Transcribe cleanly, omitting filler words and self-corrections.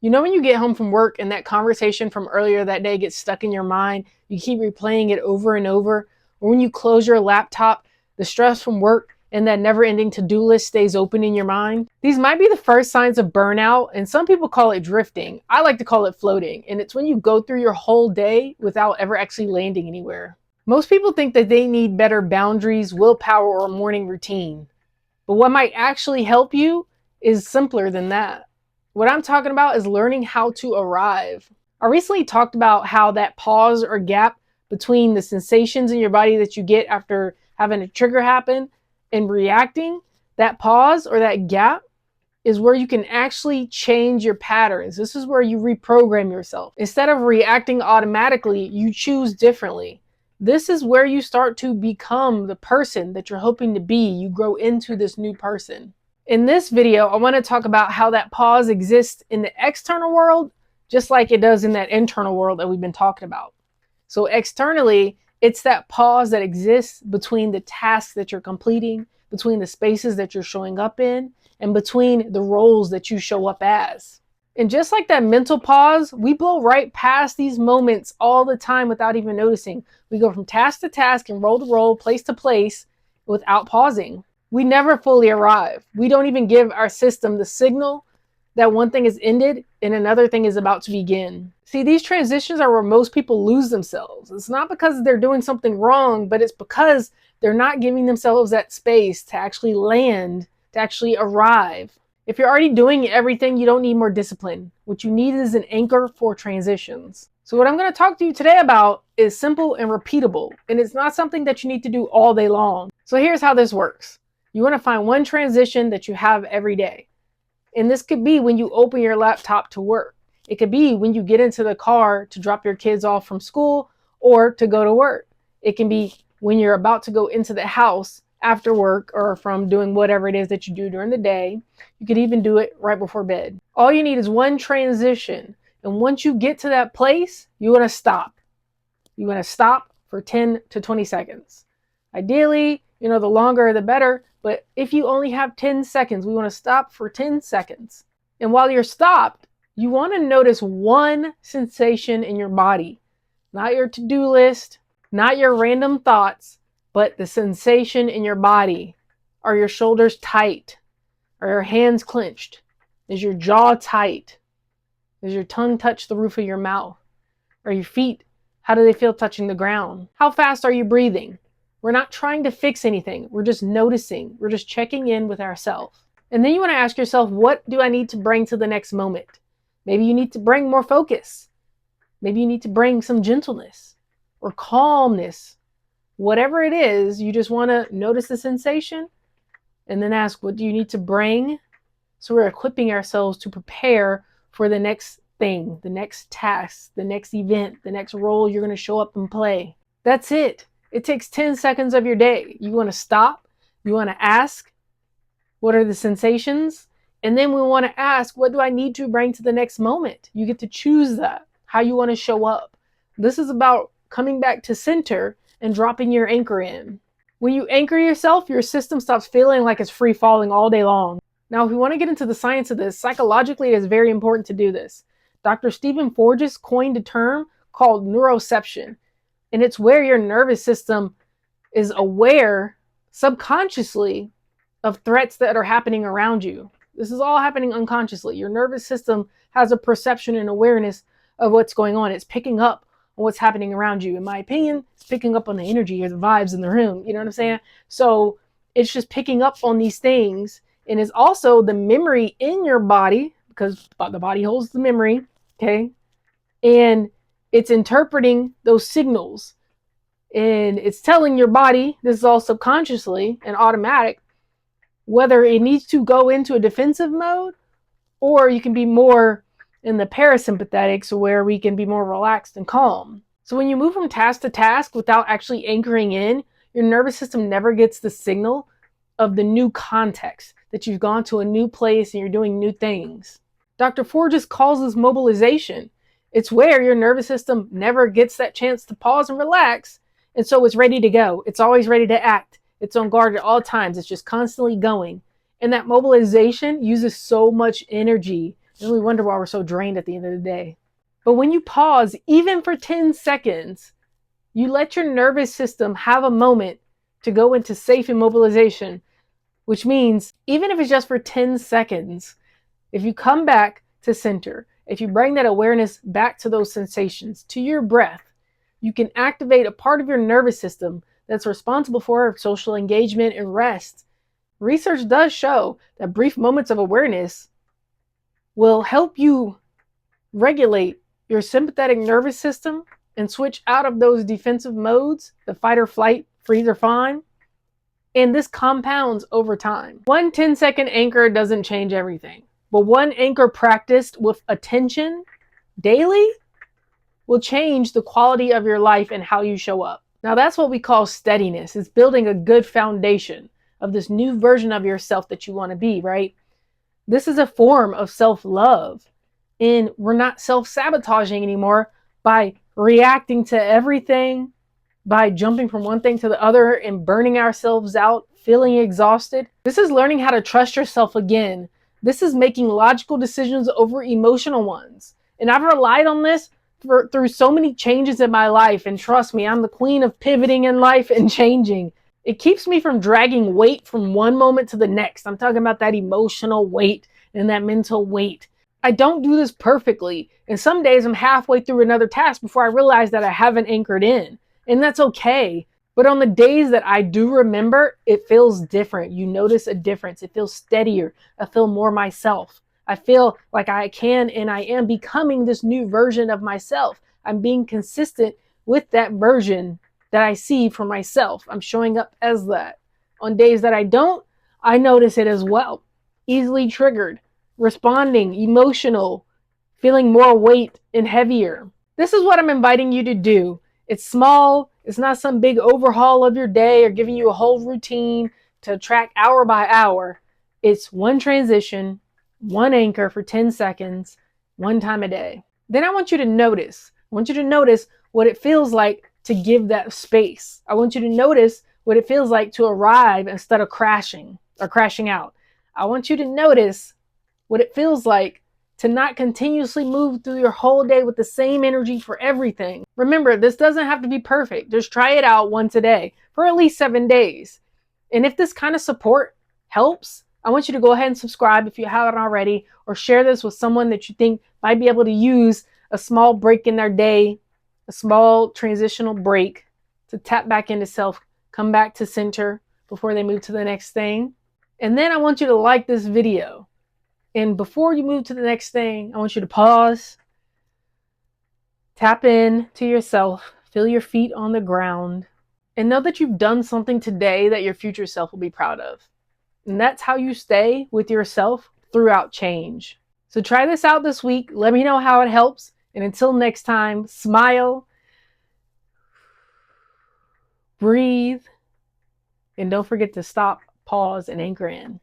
You know when you get home from work and that conversation from earlier that day gets stuck in your mind, you keep replaying it over and over, or when you close your laptop, the stress from work and that never-ending to-do list stays open in your mind? These might be the first signs of burnout, and some people call it drifting. I like to call it floating, and it's when you go through your whole day without ever actually landing anywhere. Most people think that they need better boundaries, willpower, or a morning routine. But what might actually help you is simpler than that. What I'm talking about is learning how to arrive. I recently talked about how that pause or gap between the sensations in your body that you get after having a trigger happen and reacting, that pause or that gap is where you can actually change your patterns. This is where you reprogram yourself. Instead of reacting automatically, you choose differently. This is where you start to become the person that you're hoping to be. You grow into this new person. In this video, I want to talk about how that pause exists in the external world, just like it does in that internal world that we've been talking about. So externally, it's that pause that exists between the tasks that you're completing, between the spaces that you're showing up in, and between the roles that you show up as. And just like that mental pause, we blow right past these moments all the time without even noticing. We go from task to task and role to role, place to place without pausing. We never fully arrive. We don't even give our system the signal that one thing is ended and another thing is about to begin. See, these transitions are where most people lose themselves. It's not because they're doing something wrong, but it's because they're not giving themselves that space to actually land, to actually arrive. If you're already doing everything, you don't need more discipline. What you need is an anchor for transitions. So what I'm going to talk to you today about is simple and repeatable, and it's not something that you need to do all day long. So here's how this works. You want to find one transition that you have every day. And this could be when you open your laptop to work. It could be when you get into the car to drop your kids off from school or to go to work. It can be when you're about to go into the house after work or from doing whatever it is that you do during the day. You could even do it right before bed. All you need is one transition. And once you get to that place, you want to stop. You want to stop for 10 to 20 seconds. Ideally, the longer the better. But if you only have 10 seconds, we want to stop for 10 seconds. And while you're stopped, you want to notice one sensation in your body. Not your to-do list, not your random thoughts, but the sensation in your body. Are your shoulders tight? Are your hands clenched? Is your jaw tight? Does your tongue touch the roof of your mouth? Are your feet, how do they feel touching the ground? How fast are you breathing? We're not trying to fix anything. We're just noticing. We're just checking in with ourselves. And then you want to ask yourself, what do I need to bring to the next moment? Maybe you need to bring more focus. Maybe you need to bring some gentleness or calmness. Whatever it is, you just want to notice the sensation and then ask, what do you need to bring? So we're equipping ourselves to prepare for the next thing, the next task, the next event, the next role you're going to show up and play. That's it. It takes 10 seconds of your day. You want to stop. You want to ask, what are the sensations? And then we want to ask, what do I need to bring to the next moment? You get to choose that, how you want to show up. This is about coming back to center and dropping your anchor in. When you anchor yourself, your system stops feeling like it's free falling all day long. Now, if we want to get into the science of this, psychologically, it is very important to do this. Dr. Stephen Forges coined a term called neuroception. And it's where your nervous system is aware subconsciously of threats that are happening around you. This is all happening unconsciously. Your nervous system has a perception and awareness of what's going on. It's picking up on what's happening around you. In my opinion, it's picking up on the energy or the vibes in the room. You know what I'm saying? So it's just picking up on these things. And it's also the memory in your body, because the body holds the memory, okay? And it's interpreting those signals. And it's telling your body, this is all subconsciously and automatic, whether it needs to go into a defensive mode or you can be more in the parasympathetic, so where we can be more relaxed and calm. So when you move from task to task without actually anchoring in, your nervous system never gets the signal of the new context, that you've gone to a new place and you're doing new things. Dr. Forges calls this mobilization. It's where your nervous system never gets that chance to pause and relax, and so it's ready to go. It's always ready to act. It's on guard at all times. It's just constantly going. And that mobilization uses so much energy And we wonder why we're so drained at the end of the day. But when you pause, even for 10 seconds, you let your nervous system have a moment to go into safe immobilization, which means even if it's just for 10 seconds, if you come back to center, if you bring that awareness back to those sensations, to your breath, you can activate a part of your nervous system that's responsible for social engagement and rest. Research does show that brief moments of awareness will help you regulate your sympathetic nervous system and switch out of those defensive modes, the fight or flight, freeze or fawn. And this compounds over time. One 10-second anchor doesn't change everything, but one anchor practiced with attention daily will change the quality of your life and how you show up. Now that's what we call steadiness. It's building a good foundation of this new version of yourself that you want to be, right? This is a form of self-love. And we're not self-sabotaging anymore by reacting to everything, by jumping from one thing to the other and burning ourselves out, feeling exhausted. This is learning how to trust yourself again. This is making logical decisions over emotional ones. And I've relied on this through so many changes in my life. And trust me, I'm the queen of pivoting in life and changing. It keeps me from dragging weight from one moment to the next. I'm talking about that emotional weight and that mental weight. I don't do this perfectly. And some days I'm halfway through another task before I realize that I haven't anchored in. And that's okay. But on the days that I do remember, it feels different. You notice a difference. It feels steadier. I feel more myself. I feel like I can and I am becoming this new version of myself. I'm being consistent with that version that I see for myself. I'm showing up as that. On days that I don't, I notice it as well. Easily triggered, responding, emotional, feeling more weight and heavier. This is what I'm inviting you to do. It's small. It's not some big overhaul of your day or giving you a whole routine to track hour by hour. It's one transition, one anchor for 10 seconds, one time a day. Then I want you to notice. I want you to notice what it feels like to give that space. I want you to notice what it feels like to arrive instead of crashing or crashing out. I want you to notice what it feels like to not continuously move through your whole day with the same energy for everything. Remember, this doesn't have to be perfect. Just try it out once a day for at least 7 days. And if this kind of support helps, I want you to go ahead and subscribe if you haven't already, or share this with someone that you think might be able to use a small break in their day, a small transitional break to tap back into self, come back to center before they move to the next thing. And then I want you to like this video. And before you move to the next thing, I want you to pause, tap in to yourself, feel your feet on the ground, and know that you've done something today that your future self will be proud of. And that's how you stay with yourself throughout change. So try this out this week. Let me know how it helps. And until next time, smile, breathe, and don't forget to stop, pause, and anchor in.